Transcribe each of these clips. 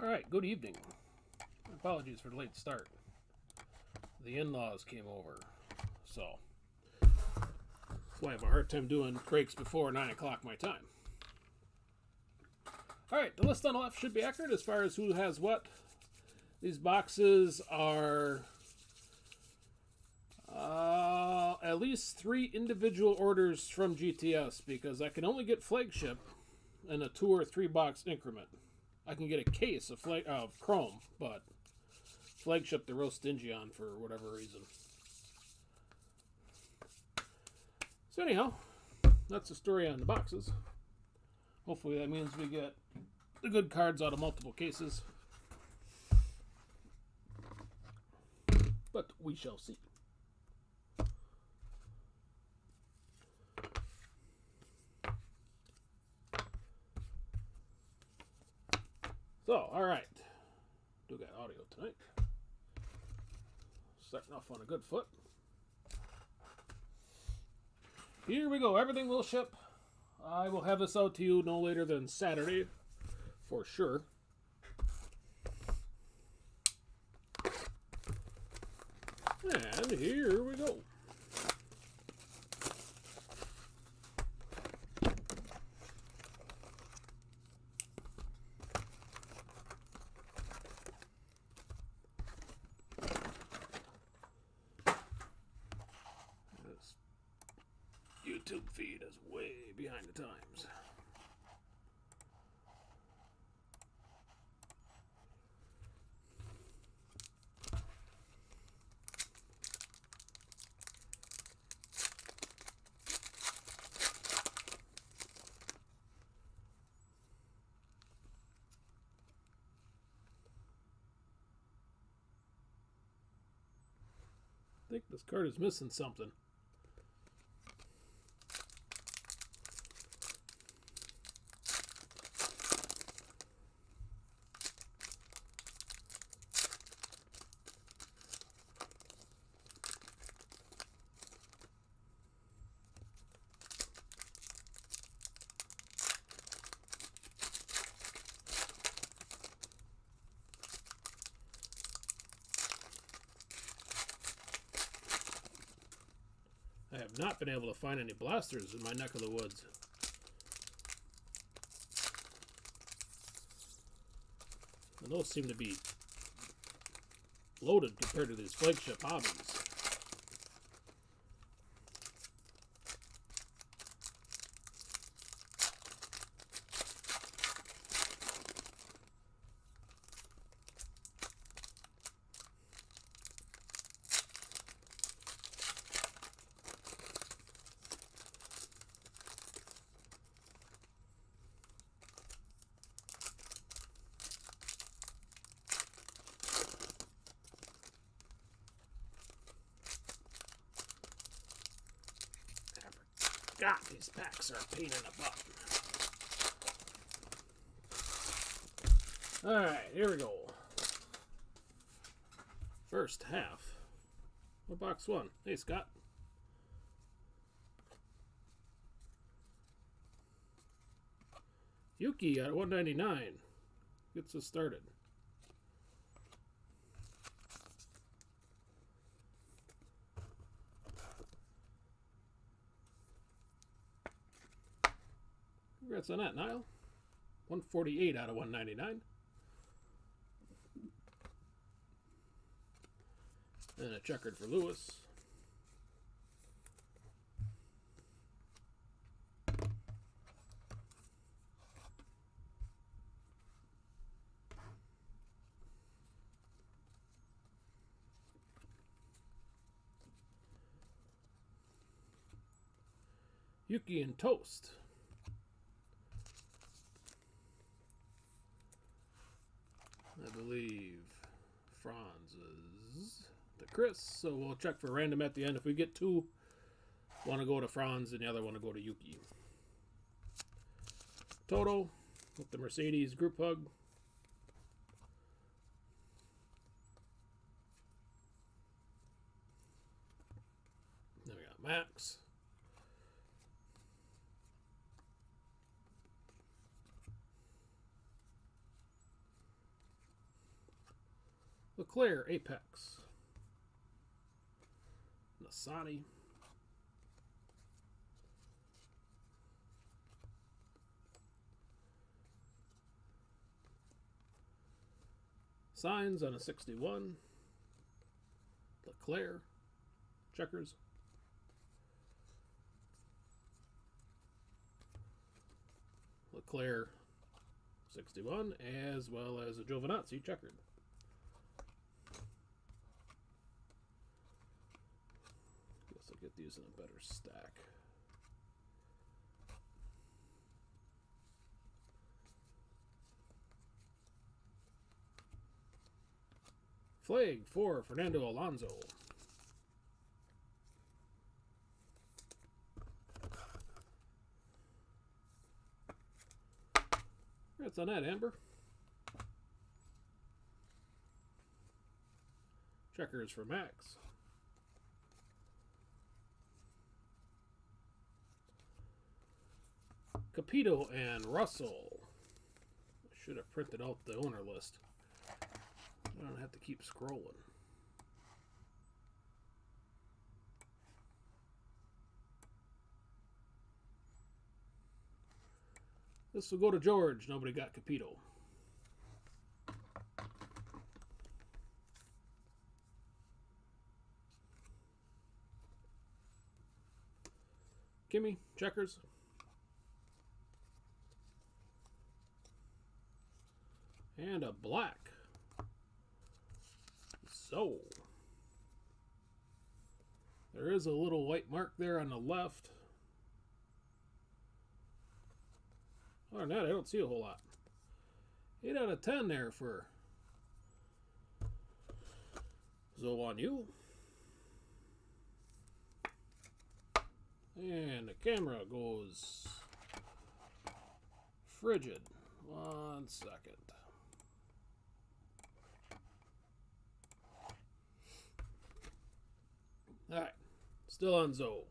Alright, good evening. Apologies for the late start. The in-laws came over, so that's why I have a hard time doing breaks before 9 o'clock my time. Alright, the list on the left should be accurate as far as who has what. These boxes are at least 3 individual orders from GTS because I can only get Flagship in a 2 or 3 box increment. I can get a case of Chrome, but Flagship they're real stingy on for whatever reason. So anyhow, that's the story on the boxes. Hopefully that means we get the good cards out of multiple cases. But we shall see. So, alright. Do got audio tonight. Starting off on a good foot. Here we go. Everything will ship. I will have this out to you no later than Saturday, for sure. And here we go. This YouTube feed is way behind the times. I think this card is missing something. I have not been able to find any blasters in my neck of the woods. And those seem to be loaded compared to these Flagship hobbies. God, these packs are a pain in the butt. Alright, here we go. First half. What box one? Hey, Scott. Yuki at 199 gets us started. Congrats on that, Niall. 148 out of 199. And a checkered for Lewis. Yuki and Toast. I believe Franz is the Chris, so we'll check for random at the end. If we get 2, one to go to Franz and the other one to go to Yuki. Toto with the Mercedes group hug. Then we got Max. Leclerc, Apex. Nasani. Signs on a 61. Leclerc. Checkers. Leclerc 61, as well as a Giovinazzi checkered. Guess I'll get these in a better stack. Flag for Fernando Alonso. Congrats on that, Amber. Checkers for Max. Capito and Russell. I should have printed out the owner list. I don't have to keep scrolling. This will go to George. Nobody got Capito. Kimmy, checkers. And a black. So, there is a little white mark there on the left. Other than that, I don't see a whole lot. 8 out of 10 there for Zoe on you. And the camera goes frigid. 1 second. Alright, still on Zoe.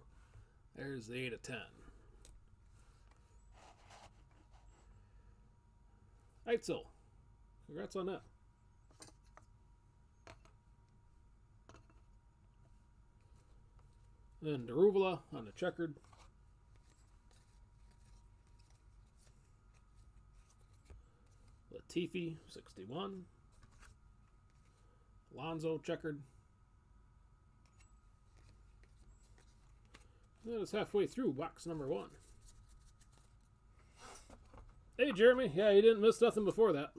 There's the 8 of 10. Eitzel, congrats on that. Then Daruvula on the checkered. Latifi, 61. Alonso, checkered. That is halfway through box number 1. Hey, Jeremy. Yeah, you didn't miss nothing before that.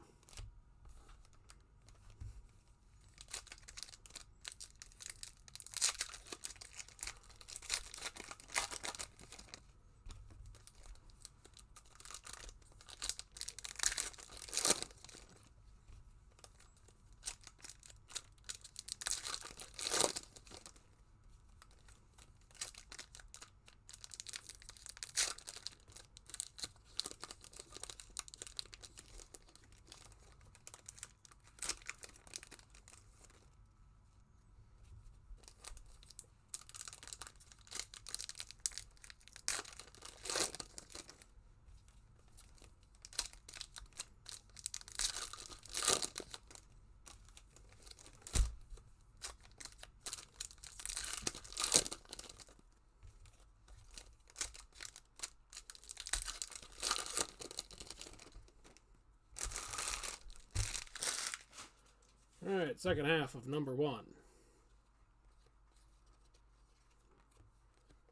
All right, second half of number 1.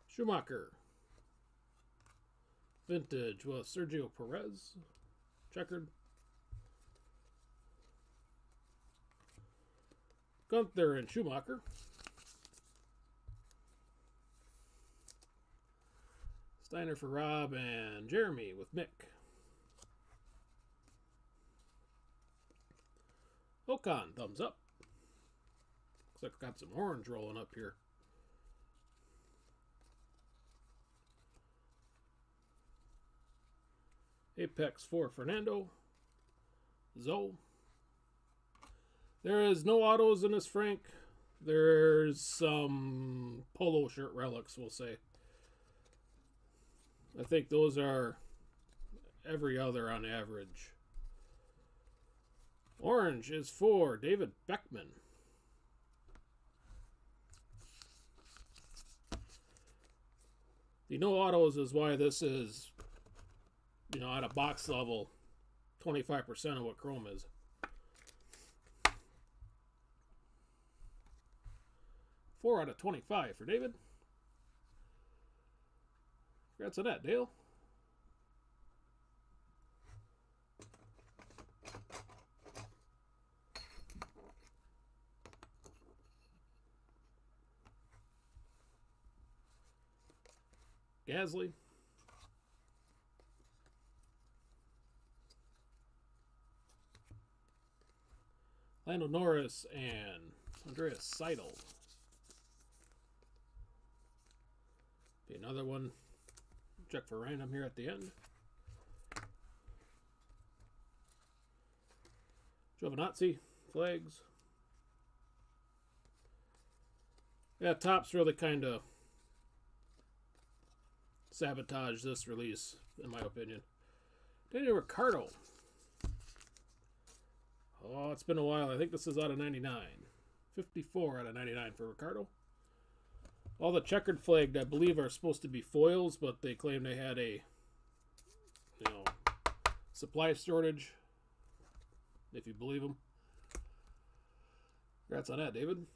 Schumacher. Vintage with Sergio Perez. Checkered. Gunther and Schumacher. Steiner for Rob and Jeremy with Mick. Ocon, thumbs up. Looks like I got some orange rolling up here. Apex for Fernando. Zoe. There is no autos in this, Frank. There's some polo shirt relics, we'll say. I think those are every other on average. Orange is for David Beckman. The no autos is why this is, at a box level, 25% of what Chrome is. Four out of 25 for David. Congrats on that, Dale. Gasly. Lando Norris and Andreas Seidel. Be another one. Check for random here at the end. Giovinazzi, flags. Yeah, Topps really kind of sabotaged this release, in my opinion. Daniel Ricciardo. Oh, it's been a while. I think this is out of 99. 54 out of 99 for Ricciardo. All the checkered flagged, I believe, are supposed to be foils, but they claim they had a, supply shortage, if you believe them. Congrats on that, David.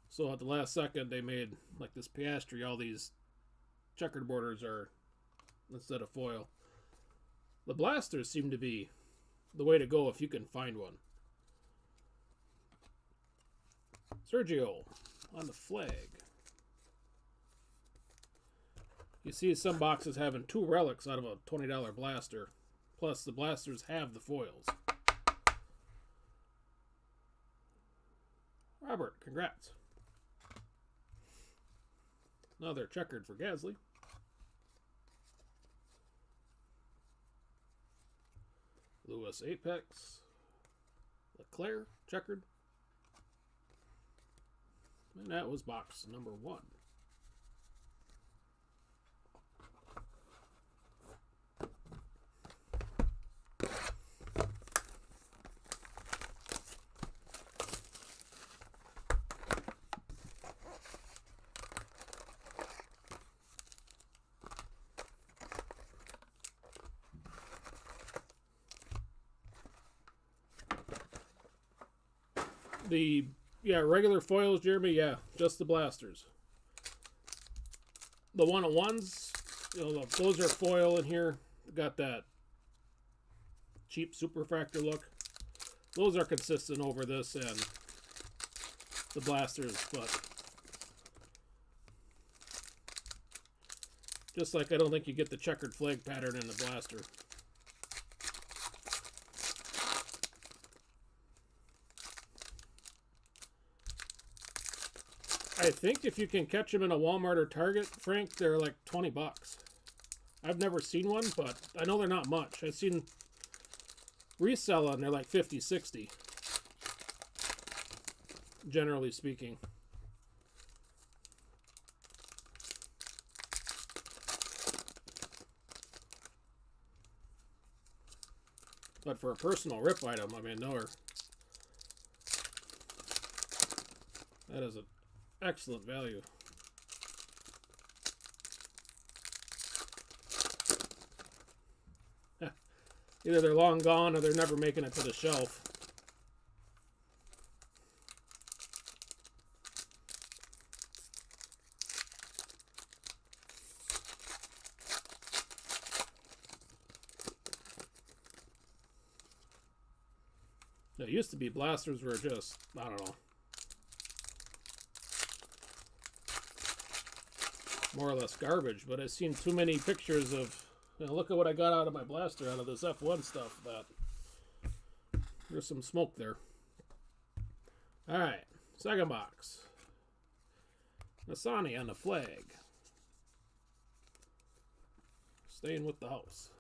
So at the last second, they made, like this Piastri, all these checkered borders are instead of foil. The blasters seem to be the way to go if you can find one. Sergio on the flag. You see some boxes having 2 relics out of a $20 blaster. Plus the blasters have the foils. Robert, congrats. Another checkered for Gasly. Lewis Apex. Leclerc, checkered. And that was box number 1. The regular foils, Jeremy, just the blasters. The one-on-ones, those are foil in here. Got that cheap super fractor look. Those are consistent over this and the blasters, but just like I don't think you get the checkered flag pattern in the blaster. I think if you can catch them in a Walmart or Target, Frank, they're like $20. I've never seen one, but I know they're not much. I've seen resell and they're like 50, 60. Generally speaking. But for a personal rip item, I mean, that is an excellent value. Either they're long gone or they're never making it to the shelf. It used to be blasters were just, I don't know, more or less garbage, but I've seen too many pictures of, look at what I got out of my blaster out of this F1 stuff, that there's some smoke there. Alright, second box. Nasani on the flag. Staying with the house.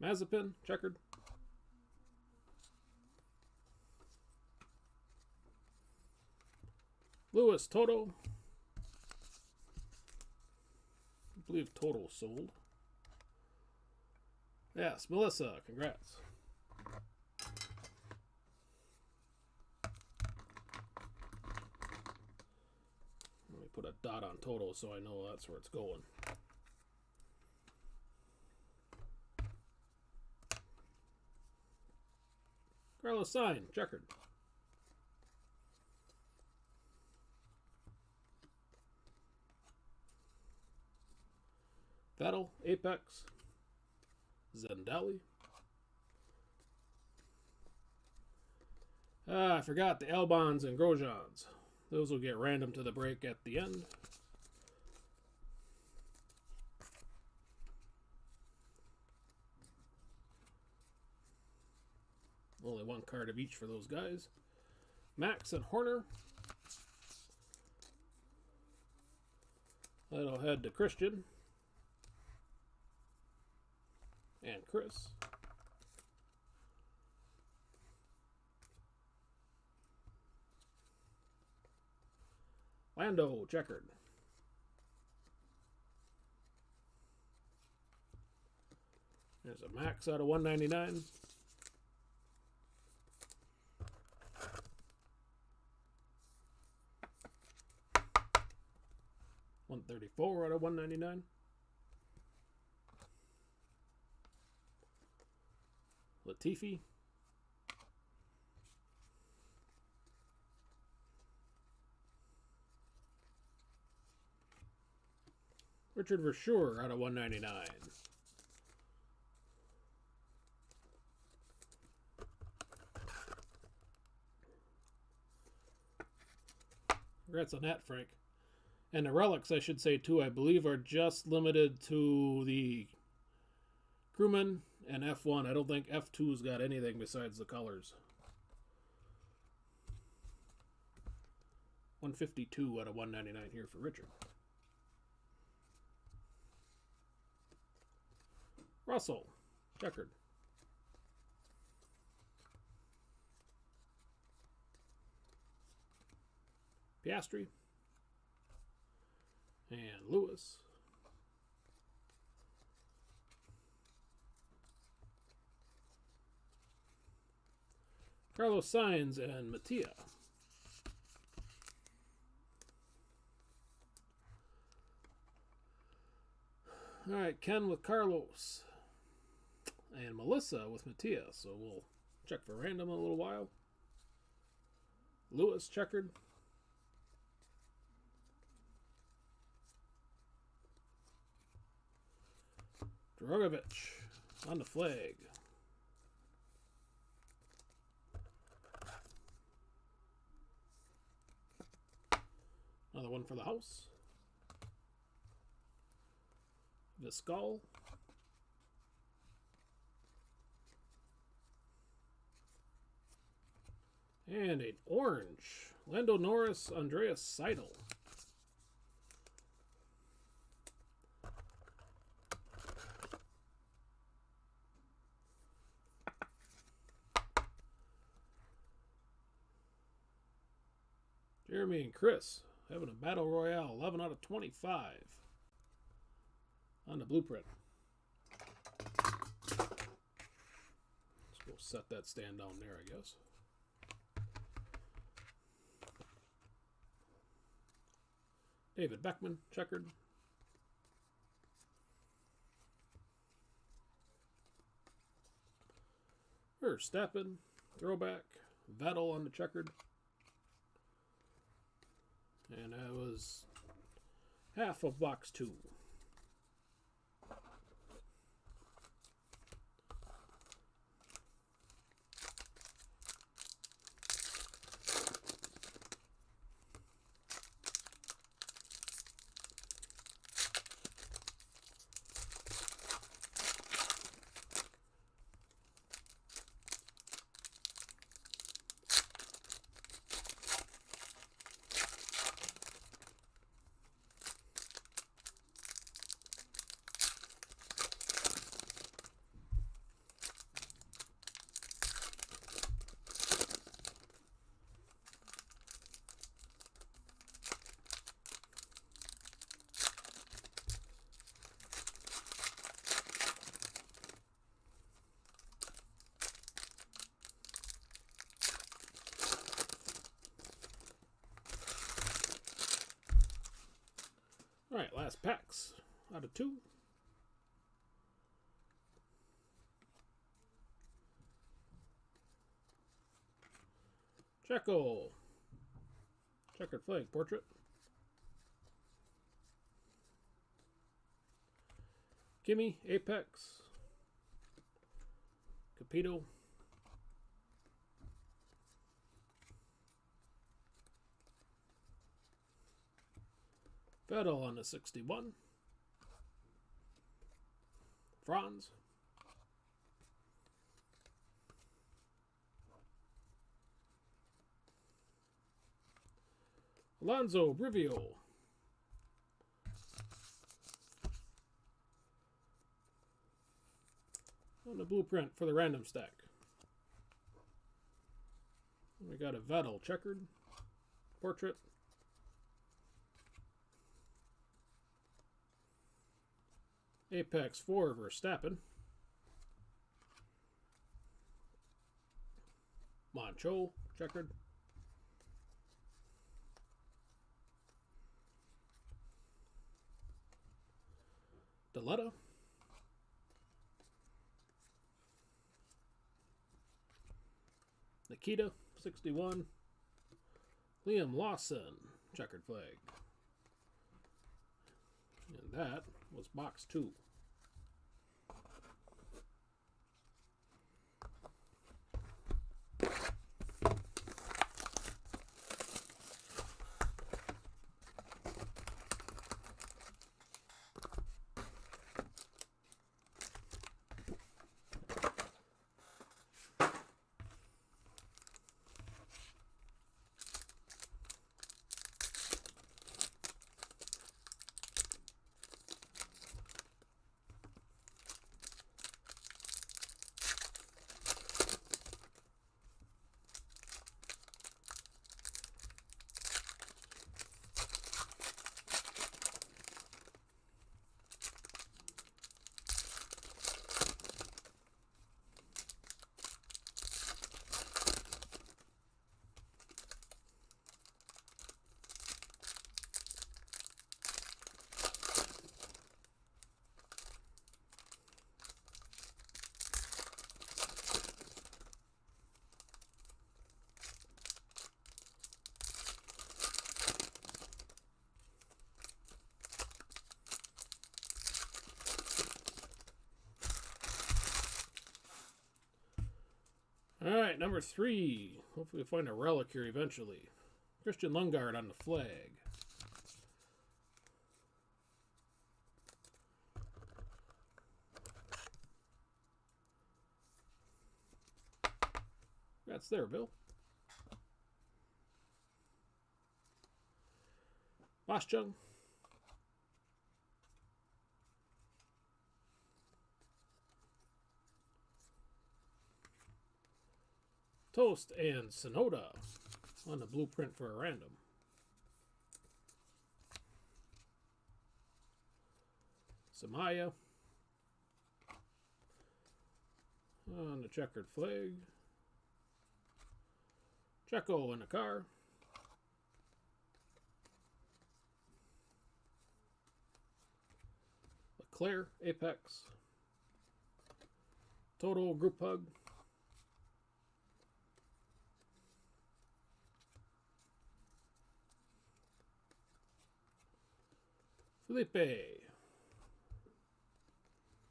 Mazepin, checkered. Lewis, Toto. believe total sold. Yes, Melissa, congrats. Let me put a dot on total so I know that's where it's going. Carlos Sainz, checkered. Vettel, Apex. Zendelli. I forgot the Albons and Grosjeans. Those will get random to the break at the end. Only one card of each for those guys. Max and Horner. That'll head to Christian. And Chris. Lando, checkered. There's a Max out of 199. $134 out of 199. Latifi. Richard Versure out of 199. Congrats on that, Frank. And the relics, I should say, too, I believe are just limited to the crewman and F1. I don't think F2's got anything besides the colors. 152 out of 199 here for Richard. Russell, checkered. Piastri. And Lewis. Carlos Sainz and Mattia. All right, Ken with Carlos. And Melissa with Mattia. So we'll check for random in a little while. Lewis, checkered. Drogovic on the flag. Another one for the house. Viscal. And an orange. Lando Norris, Andreas Seidel. Jeremy and Chris having a battle royale, 11 out of 25 on the blueprint. Let's go set that stand down there, I guess. David Beckman, checkered. Verstappen, throwback. Vettel on the checkered. And that was half of box 2. Alright, last packs out of 2. Checo. Checkered flag portrait. Gimme, Apex. Capito. Vettel on the 61. Franz. Alonso Brivio. On the blueprint for the random stack. We got a Vettel checkered portrait. Apex 4 Verstappen. Moncho checkered. Deletta. Nikita 61. Liam Lawson checkered flag. And that was box 2. Alright, number 3. Hopefully we'll find a relic here eventually. Christian Lundgaard on the flag. That's there, Bill. Boschung. Toast and Sonoda on the blueprint for a random. Samaya on the checkered flag. Checo in the car. Leclerc, Apex. Total group hug. Felipe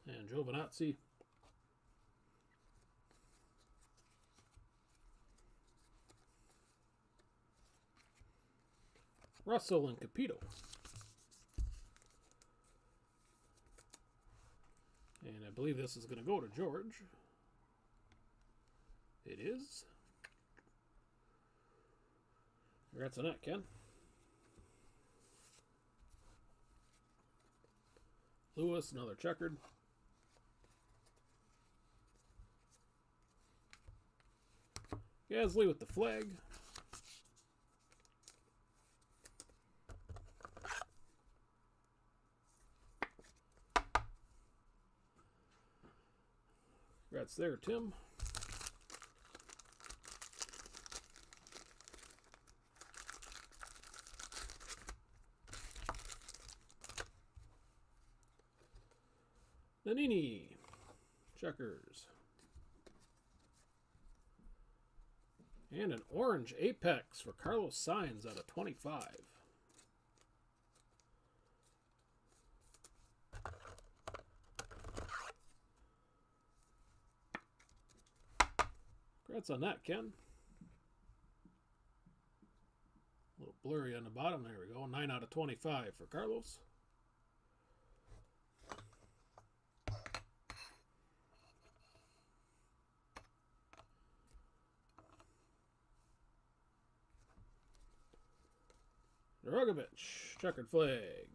and Giovinazzi. Russell and Capito. And I believe this is going to go to George. It is. Congrats on that, Ken. Lewis, another checkered. Gasly with the flag. Congrats there, Tim. Nanini. Checkers. And an orange Apex for Carlos Sainz out of 25. Congrats on that, Ken. A little blurry on the bottom. There we go. 9 out of 25 for Carlos. Rogovic, checkered flag.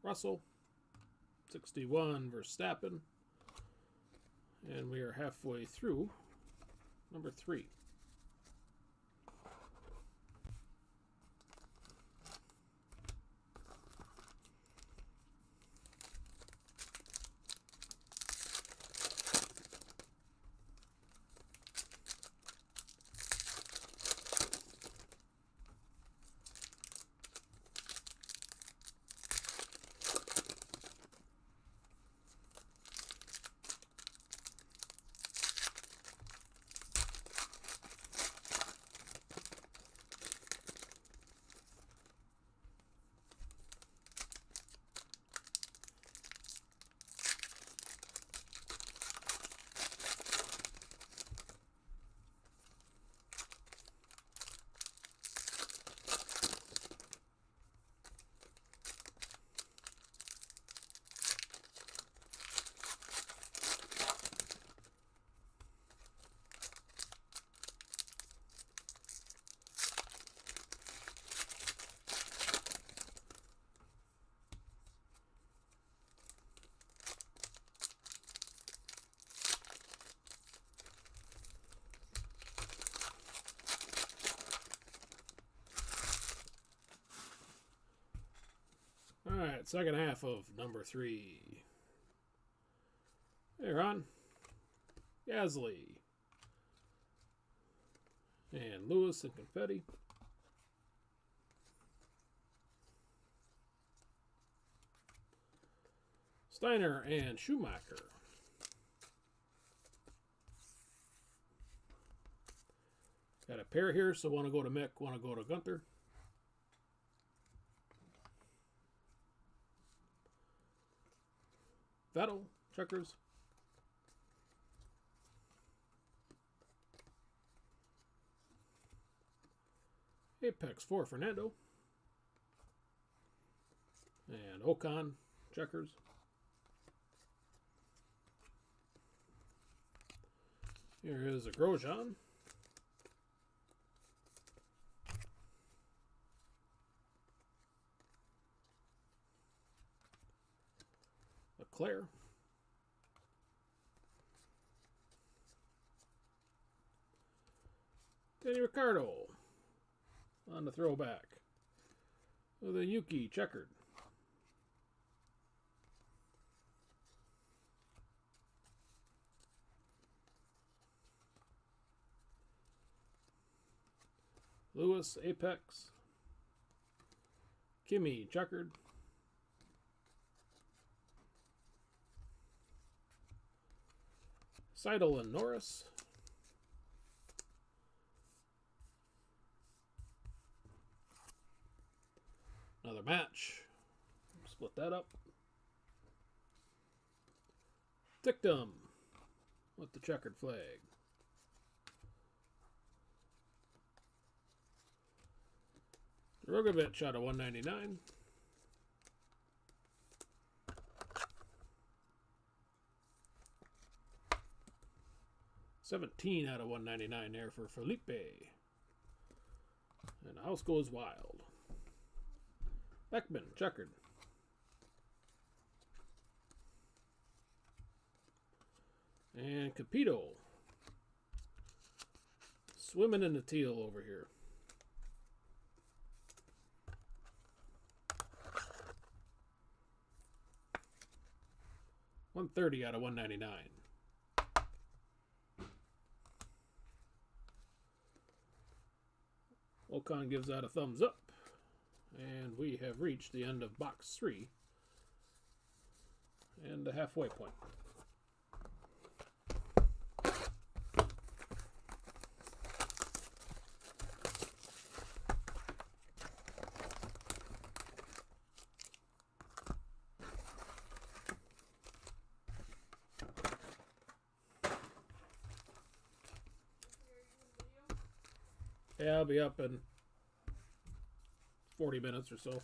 Russell, 61 Verstappen. And we are halfway through number 3. All right, second half of number 3. Hey, Ron. Gasly. And Lewis and confetti. Steiner and Schumacher. Got a pair here, so want to go to Mick, want to go to Gunther. Vettel, checkers. Apex for Fernando. And Ocon, checkers. Here is a Grosjean. Leclerc. Danny Ricciardo on the throwback with a Yuki checkered. Lewis Apex. Kimi checkered. Seidel and Norris. Another match. Split that up. Dictum with the checkered flag. Rogovic out of 199. $17 out of 199 there for Felipe. And the house goes wild. Beckman, checkered. And Capito. Swimming in the teal over here. $130 out of 199. Ocon gives that a thumbs up. And we have reached the end of box 3 and the halfway point. Yeah, I'll be up in 40 minutes or so.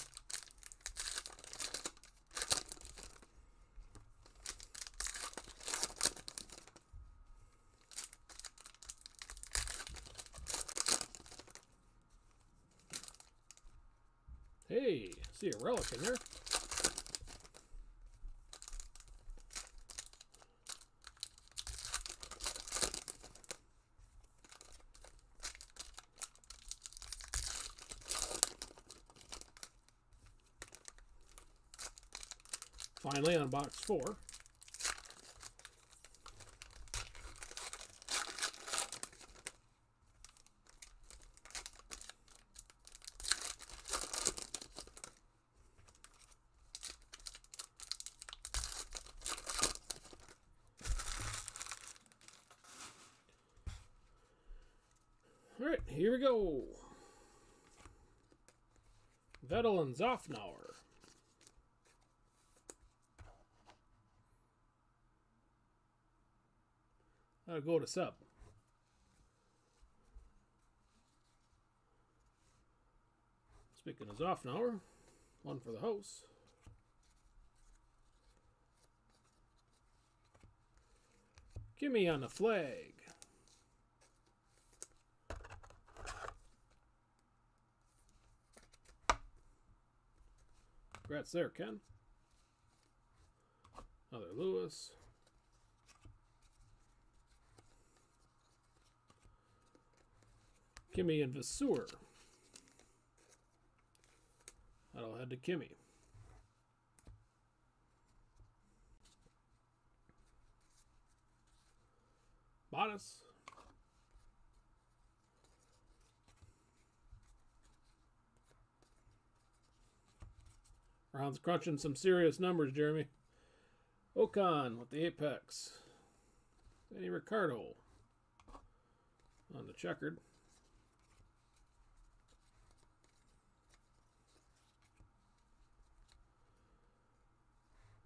Hey, see a relic in there. Finally, on box 4. All right, here we go. Vettel and Zofnauer. That'll go to sub. Speaking of Zofnauer, one for the house. Gimme on the flag. Congrats there, Ken. Another Lewis. Kimmy and Vasseur. That'll head to Kimmy. Bottas. Brown's crunching some serious numbers, Jeremy. Ocon with the apex. Danny Ricciardo on the checkered.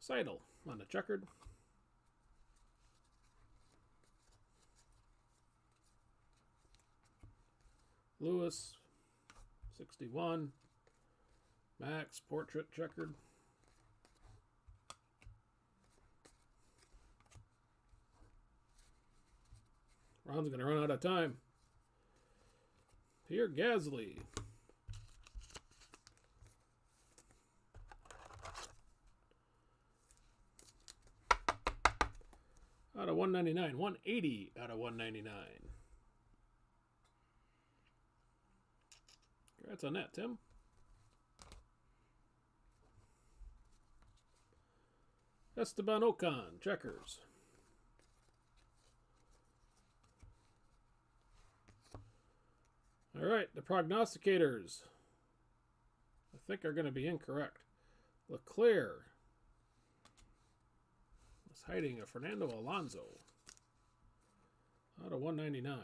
Seidel on the checkered. Lewis, 61. Max, portrait checkered. Ron's going to run out of time. Pierre Gasly. Out of 199. 180 out of 199. Congrats on that, Tim. Esteban Ocon, checkers. All right, the prognosticators, I think, are going to be incorrect. Leclerc was hiding a Fernando Alonso out of 199.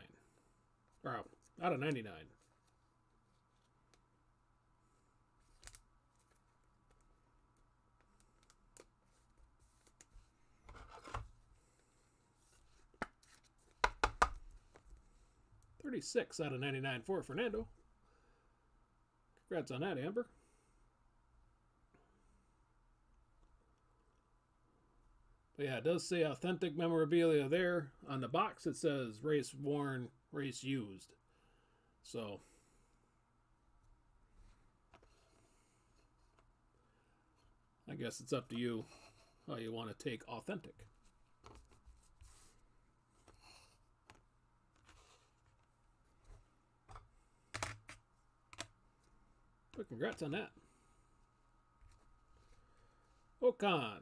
Or out of 99. $36 out of 99 for Fernando. Congrats on that, Amber. But yeah, it does say authentic memorabilia there. On the box it says race worn, race used. So I guess it's up to you how you want to take authentic. But congrats on that. Ocon.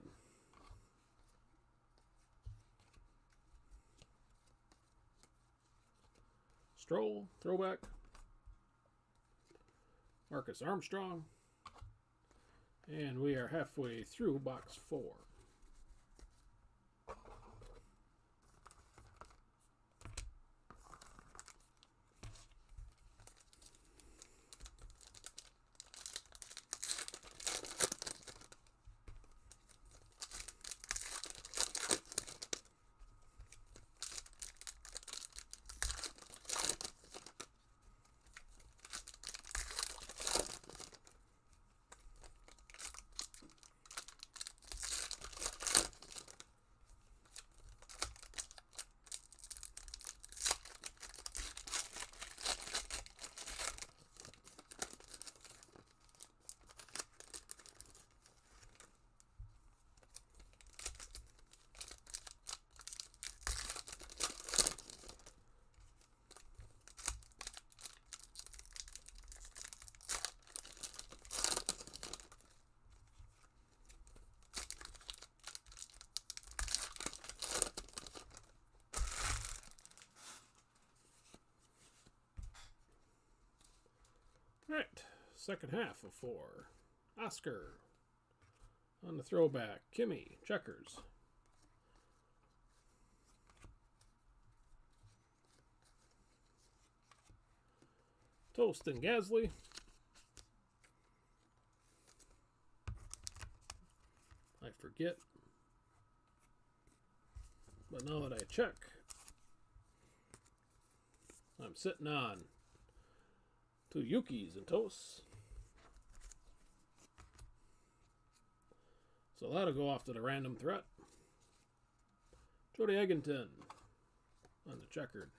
Stroll, throwback. Marcus Armstrong, And we are halfway through box 4. Alright, second half of 4. Oscar. On the throwback, Kimmy, checkers. Toast and Gasly. I forget. But now that I check, I'm sitting on 2 Yukis and Toasts. So that'll go off to the random threat. Jody Egginton on the checkered.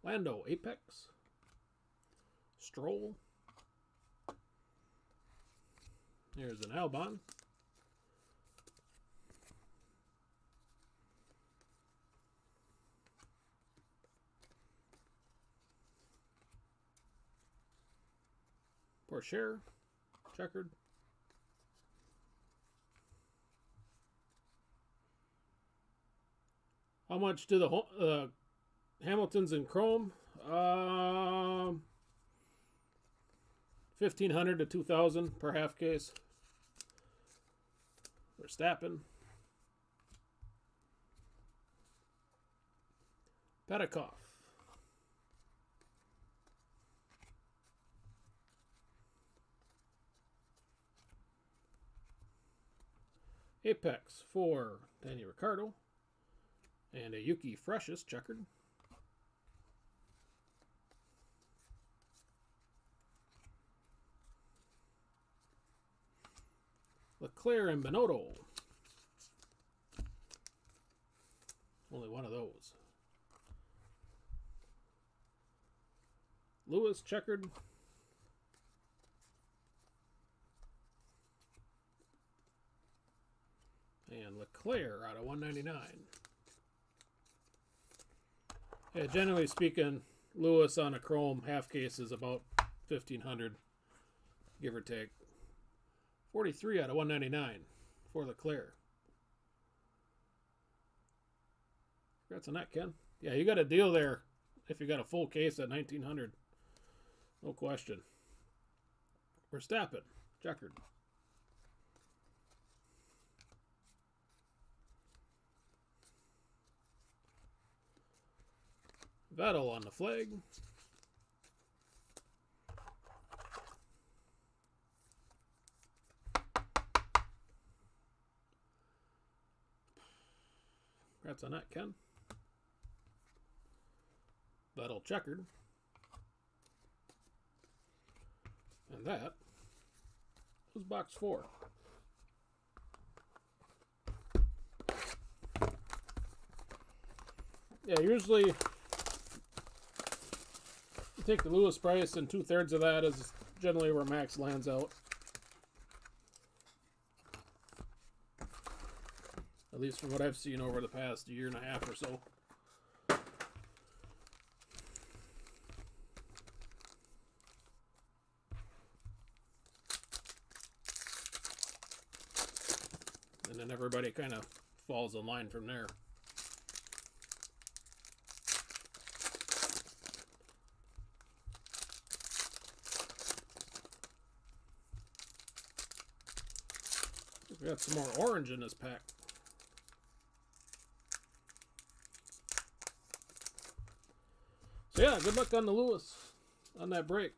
Lando Apex. Stroll. Here's an Albon. Porsche, checkered. How much do the Hamiltons in Chrome? 1,500 to 2,000 per half case. Verstappen. Petikoff. Apex for Danny Ricciardo. And a Yuki Freshest checkered. Leclerc and Binotto. Only one of those. Lewis checkered. And Leclerc out of 199. Yeah, generally speaking, Lewis on a chrome half case is about 1,500, give or take. 43 out of 199 for Leclerc. Congrats on that, Ken. Yeah, you got a deal there if you got a full case at 1,900. No question. Verstappen, checkered. Vettel on the flag. Congrats on that, Ken. Vettel checkered. And that was box 4. Yeah, usually you take the Lewis price and 2/3 of that is generally where Max lands out. At least from what I've seen over the past year and a half or so. And then everybody kind of falls in line from there. We got some more orange in this pack. So yeah, good luck on the Lewis on that break.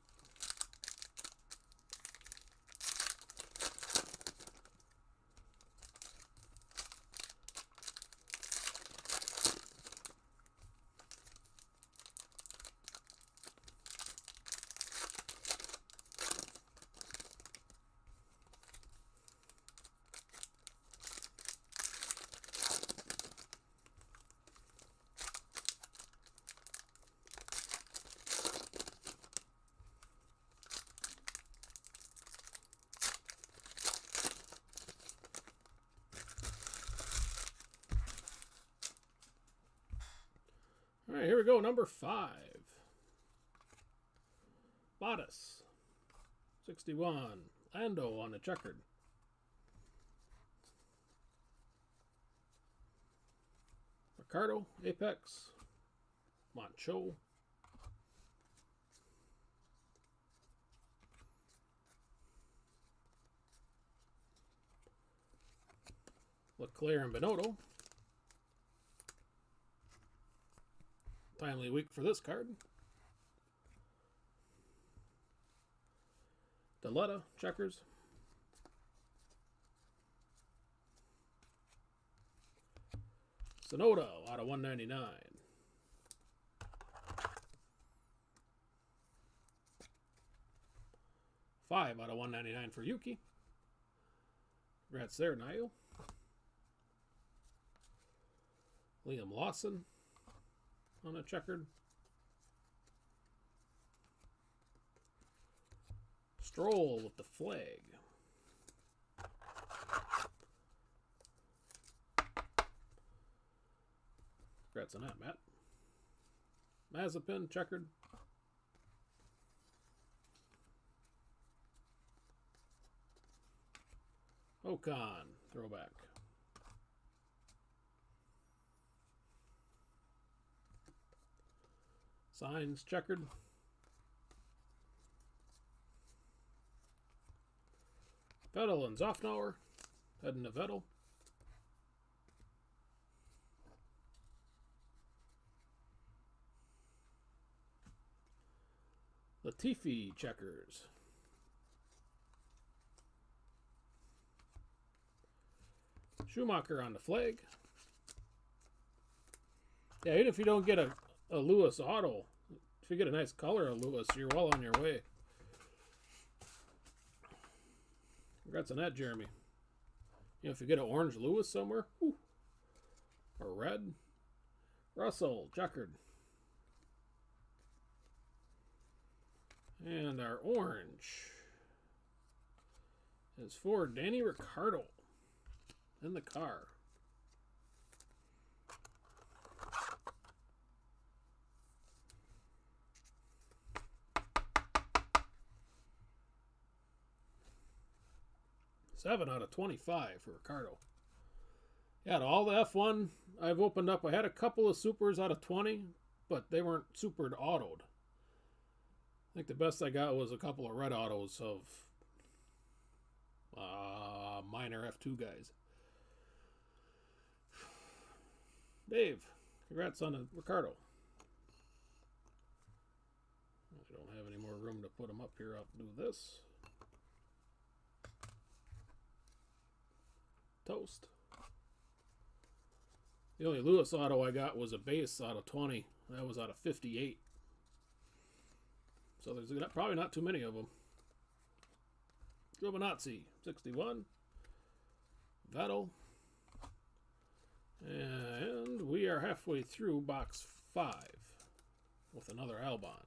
All right, here we go. Number 5. Bottas. 61. Lando on the checkered. Ricardo. Apex. Moncho. Leclerc and Binotto. Timely week for this card. Deletta, checkers. Sonoda out of 199. Five out of 199 for Yuki. Congrats there, Niall. Liam Lawson on a checkered. Stroll with the flag. Congrats on that, Matt. Mazepin, checkered. Ocon, throwback. Signs, checkered. Vettel and Zofnauer, heading to Vettel. Latifi, checkers. Schumacher on the flag. Yeah, even if you don't get a Lewis auto, if you get a nice color of Lewis, you're well on your way. Congrats on that, Jeremy. You know, if you get an orange Lewis somewhere, whew, or red. Russell, checkered. And our orange is for Danny Ricciardo in the car. Seven out of 25 for Ricardo. Yeah, to all the F1 I've opened up, I had a couple of supers out of 20, but they weren't supered autoed. I think the best I got was a couple of red autos of minor F2 guys. Dave, congrats on the Ricardo. I don't have any more room to put them up here. I'll do this. Toast. The only Lewis auto I got was a base out of 20. That was out of 58. So there's probably not too many of them. Giovinazzi, 61. Vettel. And we are halfway through box 5 with another Albon.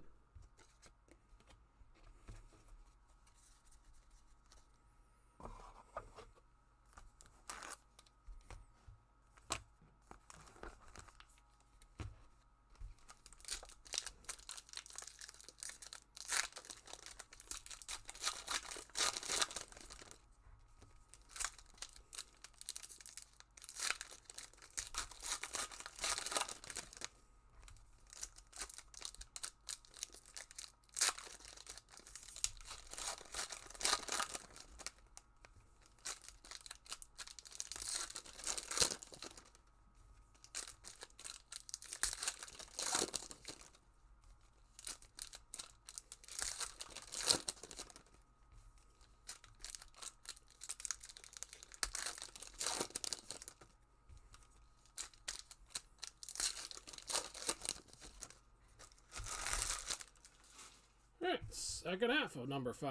Second half of number 5.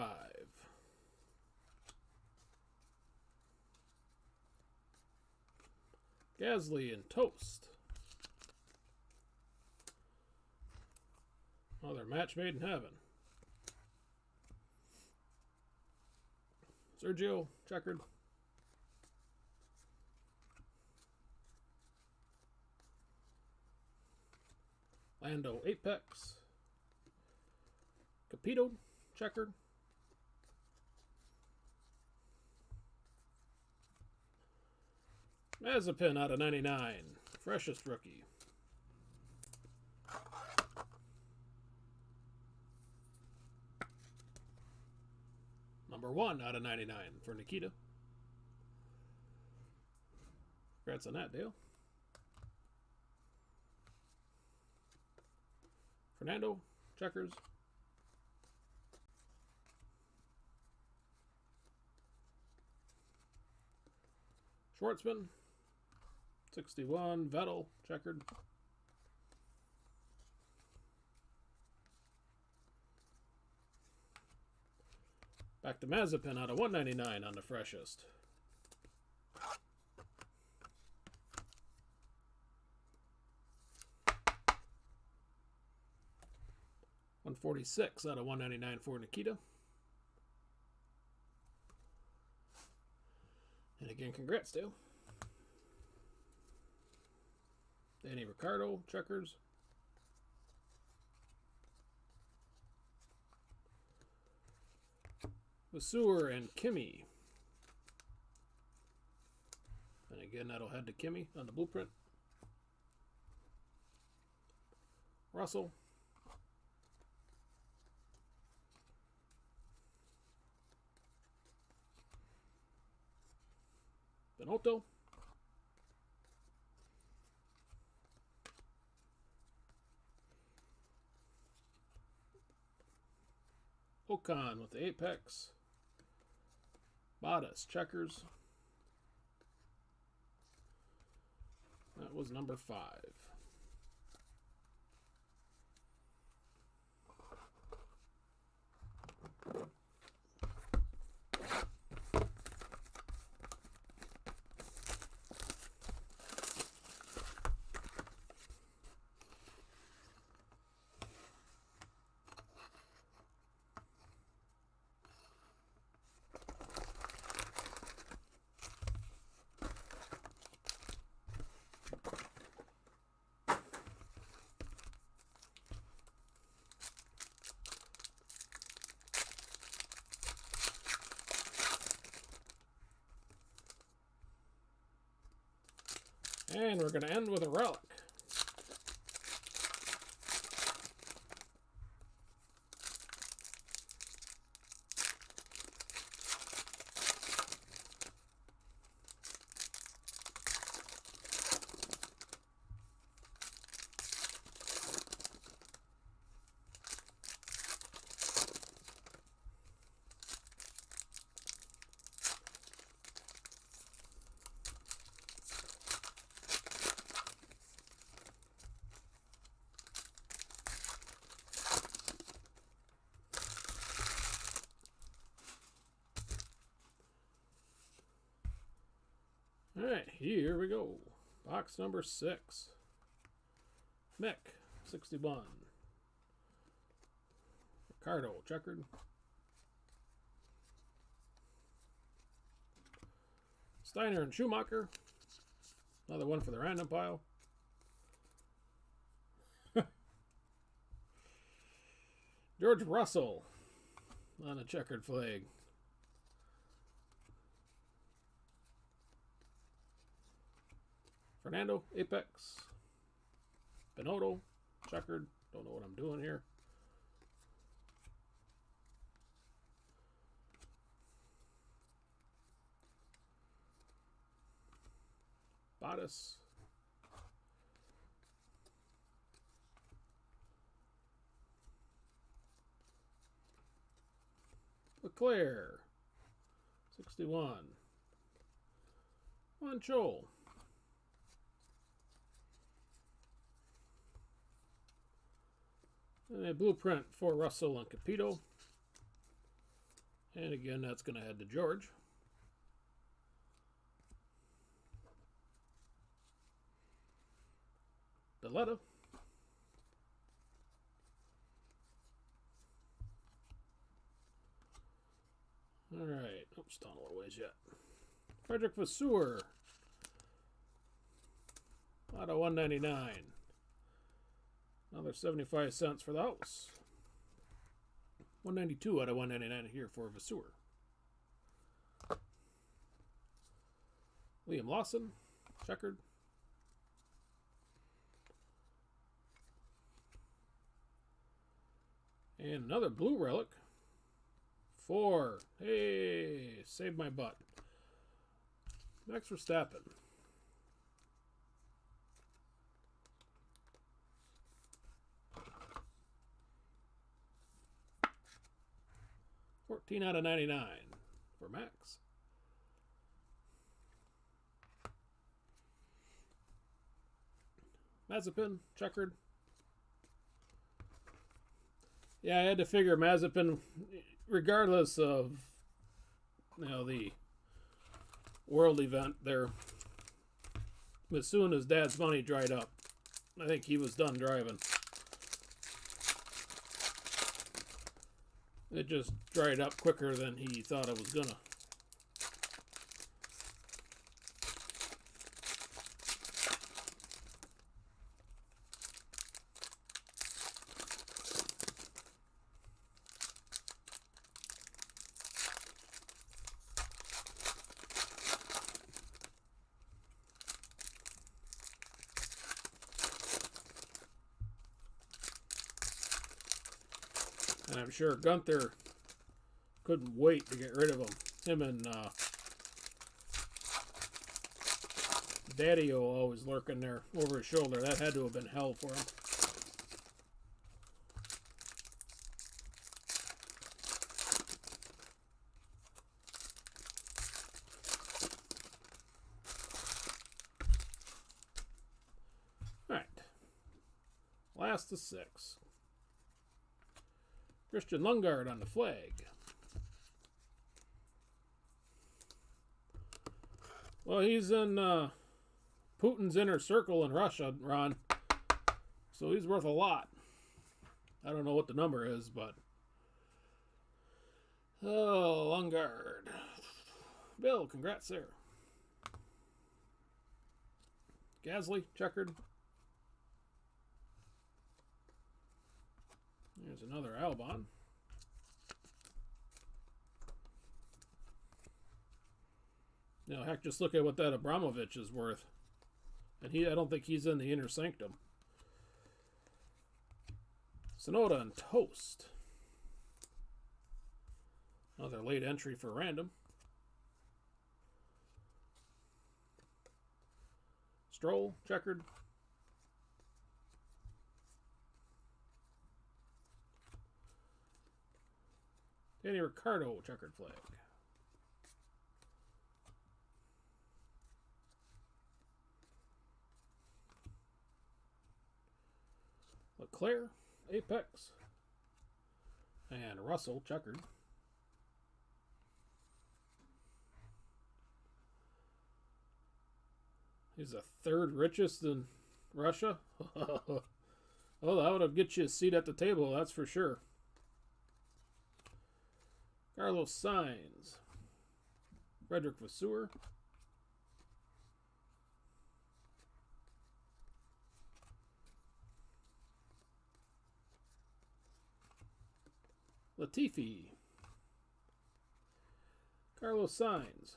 Gasly and Toast. Another match made in heaven. Sergio, checkered. Lando, Apex. Capito, checkered. Mazepin out of 99. Freshest rookie. Number 1 out of 99 for Nikita. Congrats on that, Dale. Fernando, checkers. Schwartzman, 61. Vettel, checkered. Back to Mazepin out of 199 on the freshest. $146 out of 199 for Nikita. And again, congrats, Dale. Danny Ricciardo, checkers. Vasseur and Kimi. And again, that'll head to Kimi on the blueprint. Russell. Benotto. Ocon with the Apex. Bottas, checkers. That was number 5. And we're going to end with a relic. Alright, here we go. Box number 6. Mick, 61. Ricardo, checkered. Steiner and Schumacher. Another one for the random pile. George Russell on a checkered flag. Fernando, Apex. Benotto, checkered. Don't know what I'm doing here. Bottas. Leclerc, 61. Manchol. And a blueprint for Russell and Capito. And again, that's going to head to George. Deletta. All right. Oops, still a little ways yet. Frederick Vasseur. Out of 199. Another 75 cents for the house. 192 out of 199 here for Vasseur. Liam Lawson, checkered. And another blue relic. 4. Hey, saved my butt. Max Verstappen. $14 out of 99 for Max. Mazepin, checkered. Yeah, I had to figure Mazepin, regardless of, the world event there, as soon as Dad's money dried up, I think he was done driving. It just dried up quicker than he thought it was gonna. And I'm sure Gunther couldn't wait to get rid of him. Him and Daddy-O always lurking there over his shoulder. That had to have been hell for him. Alright. Last of 6. Christian Lundgaard on the flag. Well, he's in Putin's inner circle in Russia, Ron. So he's worth a lot. I don't know what the number is, but... Oh, Lundgaard. Bill, congrats there. Gasly, checkered. There's another Albon. Now, heck, just look at what that Abramovich is worth. And I don't think he's in the inner sanctum. Sonoda and Toast. Another late entry for random. Stroll, checkered. Danny Ricciardo, checkered flag. Leclerc, Apex. And Russell, checkered. He's the 3rd richest in Russia. Oh, that would have get you a seat at the table, that's for sure. Carlos Sainz. Frederick Vasseur. Latifi. Carlos Sainz.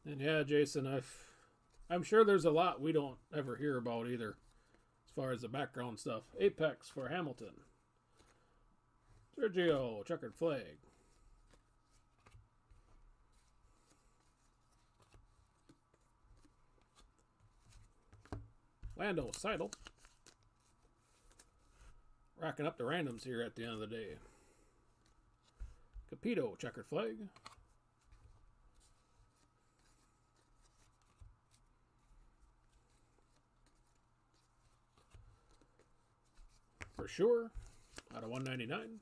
And yeah, Jason, I'm sure there's a lot we don't ever hear about either, as far as the background stuff. Apex for Hamilton. Sergio, checkered flag. Lando Seidel. Racking up the randoms here at the end of the day. Capito, checkered flag. For sure. out of 199.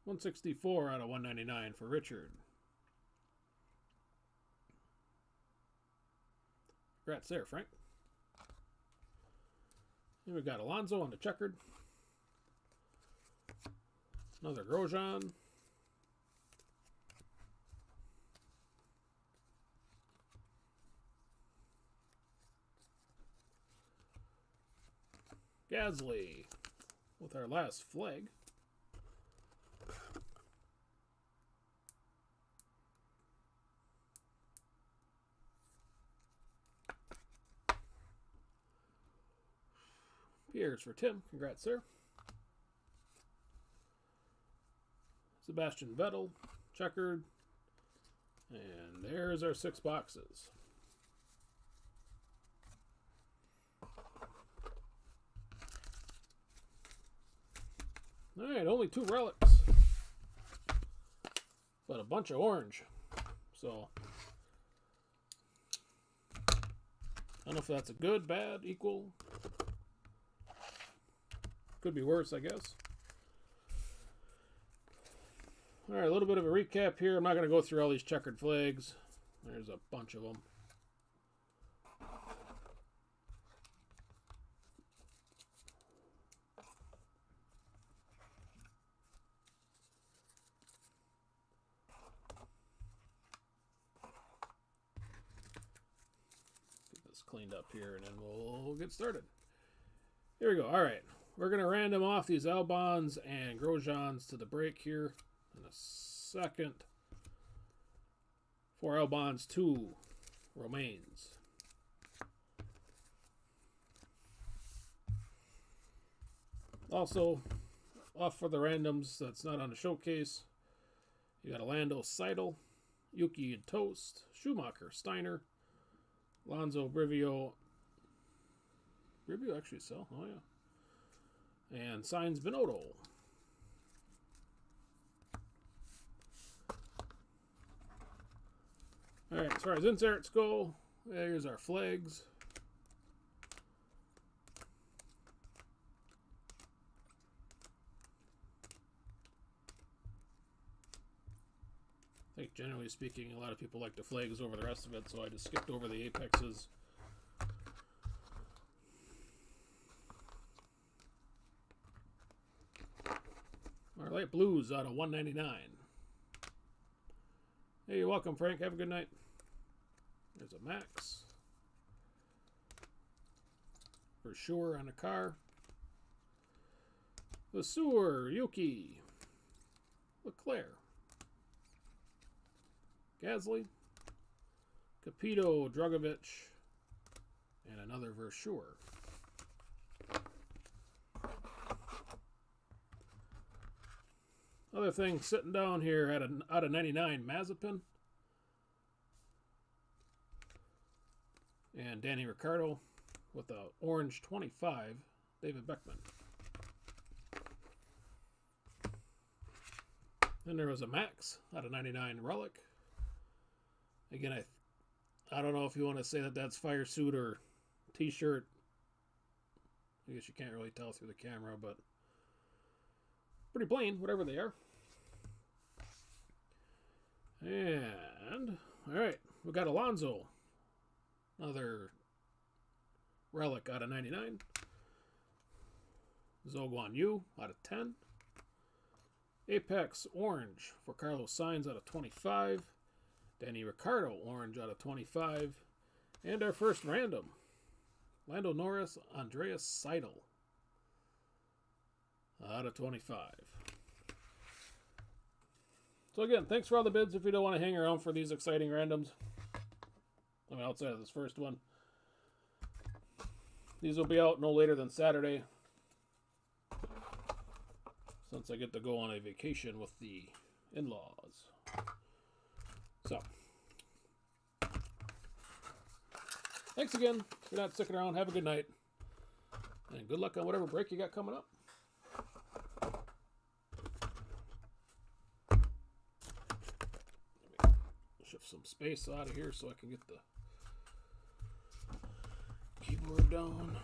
$164 out of 199 for Richard. Congrats there, Frank. Here we got Alonso on the checkered. Another Grosjean. Gasly with our last flag. Pierre's for Tim. Congrats, sir. Sebastian Vettel, checkered. And there's our 6 boxes. Alright, only 2 relics. But a bunch of orange. So, I don't know if that's a good, bad, equal. Could be worse, I guess. Alright, a little bit of a recap here. I'm not going to go through all these checkered flags. There's a bunch of them. Get this cleaned up here and then we'll get started. Here we go. Alright. We're going to random off these Albons and Grosjeans to the break here in a second. 4 Albons, 2 Romains. Also, off for the randoms that's not on the showcase. You got Lando Seidel, Yuki and Toast, Schumacher, Steiner, Alonso, Brivio. Brivio actually sell? Oh, yeah. And Sainz Binotto. Alright, as far as inserts go, there's our flags. I think generally speaking, a lot of people like the flags over the rest of it, so I just skipped over the apexes. Our light blues out of 199. Hey, you're welcome, Frank. Have a good night. There's a Max. For sure on the car. The Sewer, Yuki. Leclerc. Gasly. Capito, Dragovic. And another Versure. Other thing sitting down here at out of 99, Mazepin. And Danny Ricciardo with a orange 25, David Beckman. Then there was a Max out of 99, Relic. Again, I don't know if you want to say that that's fire suit or t-shirt. I guess you can't really tell through the camera, but pretty plain, whatever they are. And, alright, we got Alonso. Another relic out of 99. Zhou Guan Yu out of 10. Apex Orange for Carlos Sainz out of 25. Danny Ricciardo Orange out of 25. And our first random. Lando Norris, Andreas Seidel out of 25. So again, thanks for all the bids. If you don't want to hang around for these exciting randoms, I mean, outside of this first one, these will be out no later than Saturday, since I get to go on a vacation with the in-laws. So, thanks again. If you're not sticking around, have a good night, and good luck on whatever break you got coming up. Shift some space out of here so I can get the keyboard down.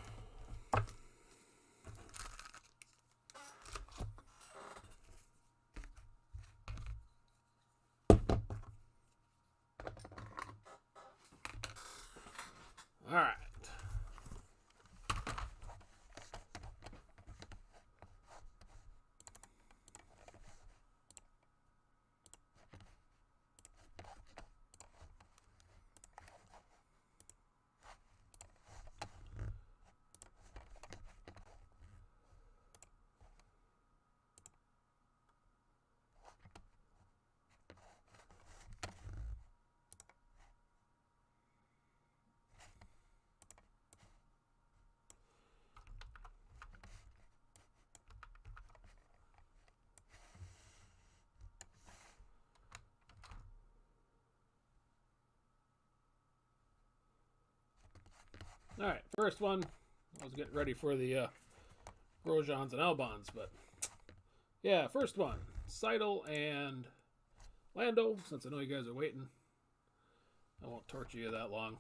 All right. All right, first one. I was getting ready for the Grosjeans and Albons, but yeah, first one. Seidel and Lando, since I know you guys are waiting. I won't torture you that long.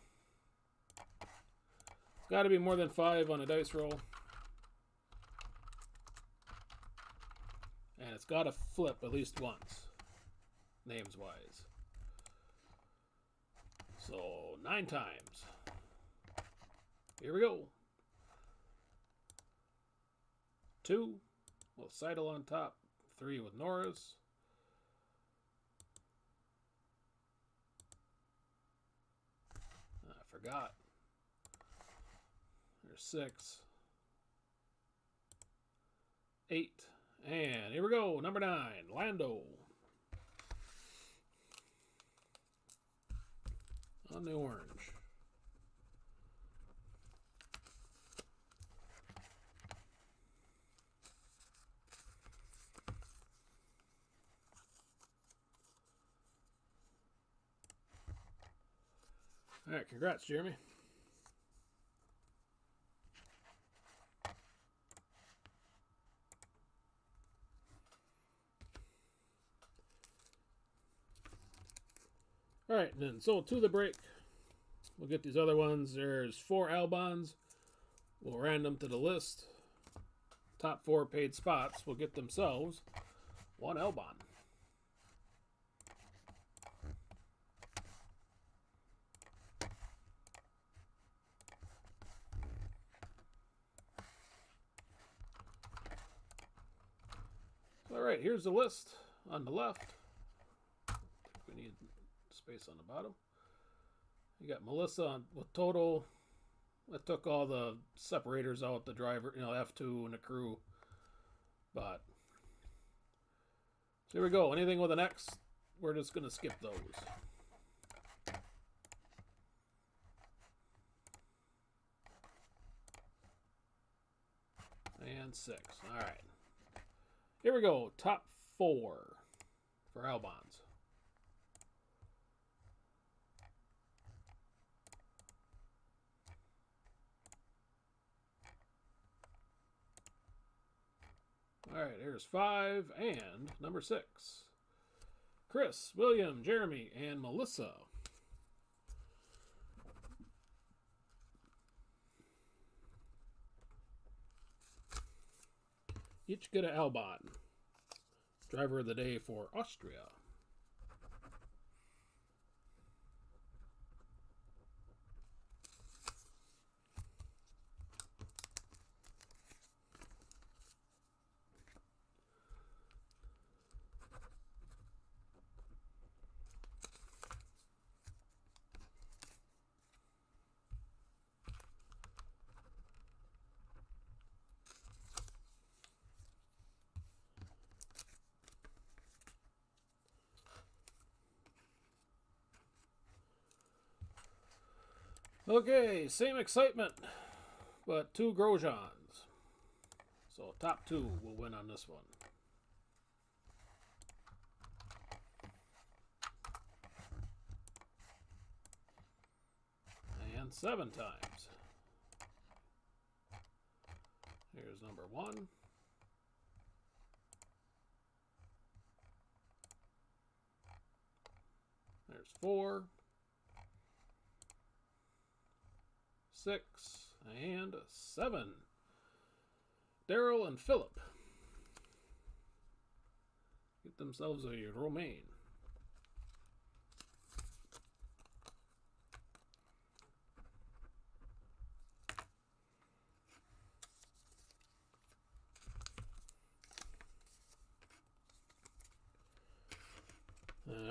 It's got to be more than 5 on a dice roll. And it's got to flip at least once, names-wise. So, 9 times. Here we go. 2 with Seidel on top. 3 with Norris. I forgot. There's 6. 8. And here we go. Number 9. Lando. On the orange. All right, congrats, Jeremy. All right, then, so to the break. We'll get these other ones. There's 4 Albons. We'll random to the list. Top 4 paid spots will get themselves 1 Albon. All right, here's the list on the left. We need space on the bottom. You got Melissa with total. I took all the separators out, the driver, F2 and the crew. But so here we go. Anything with an X, we're just going to skip those. And 6. All right. Here we go. Top 4 for Albons. All right, here's 5 and number 6. Chris, William, Jeremy, and Melissa. Each get an Albon. Driver of the day for Austria. Okay, same excitement, but 2 Grosjeans. So top 2 will win on this one. And 7 times. Here's number 1. There's 4. 6 And 7. Daryl and Philip get themselves a Romaine.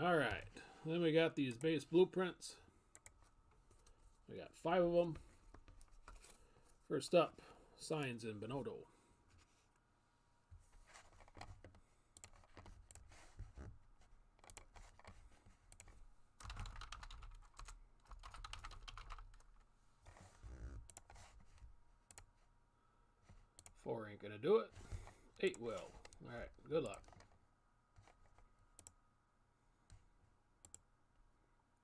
All right. Then we got these base blueprints. We got 5 of them. First up, Signs in Benotto. Four ain't gonna do it. 8 will. All right, good luck.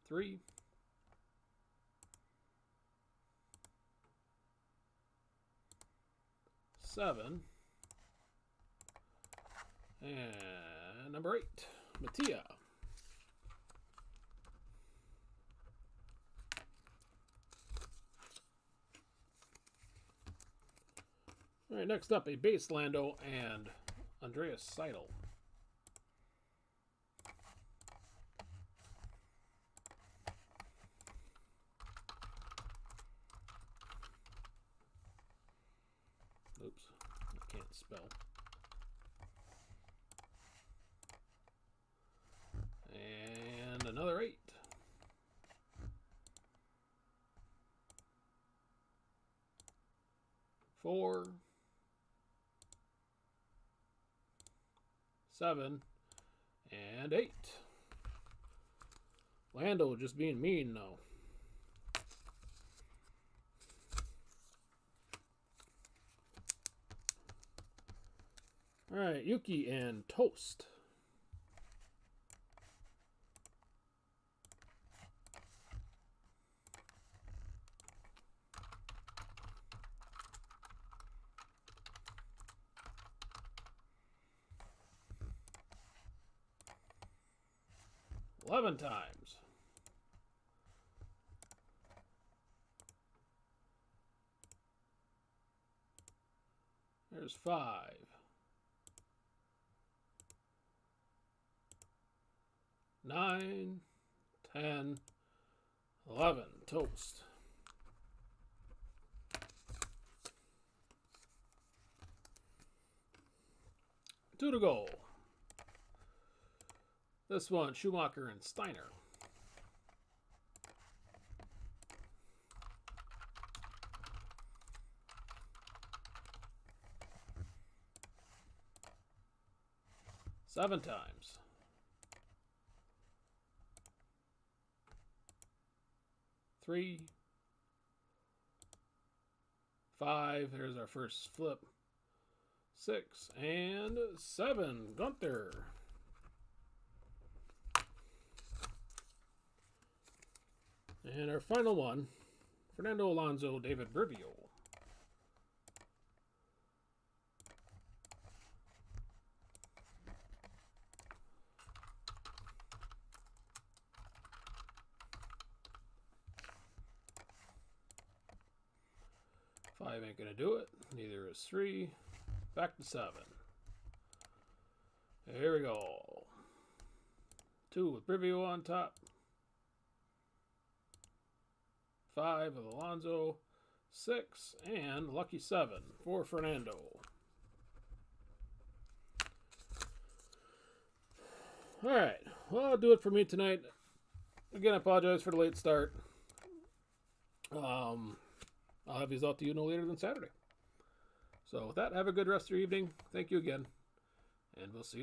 3. 7. And number 8, Mattia. All right, next up, a base Lando and Andreas Seidel. Oops, I can't spell. And another 8. Four. 7. And 8. Lando just being mean now. All right, Yuki and Toast. Eleven times. There's 5. 9, 10, 11. Toast. 2 to go. This one, Schumacher and Steiner. Seven times. 3, 5. There's our first flip. 6 and 7. Gunther. And our final one, Fernando Alonso, David Brivio. Five ain't gonna do it. Neither is 3. Back to 7. Here we go. 2 with Brivio on top. 5 with Alonso. 6 and lucky 7 for Fernando. All right. Well, that'll do it for me tonight. Again, I apologize for the late start. I'll have these out to you no later than Saturday. So with that, have a good rest of your evening. Thank you again, and we'll see you.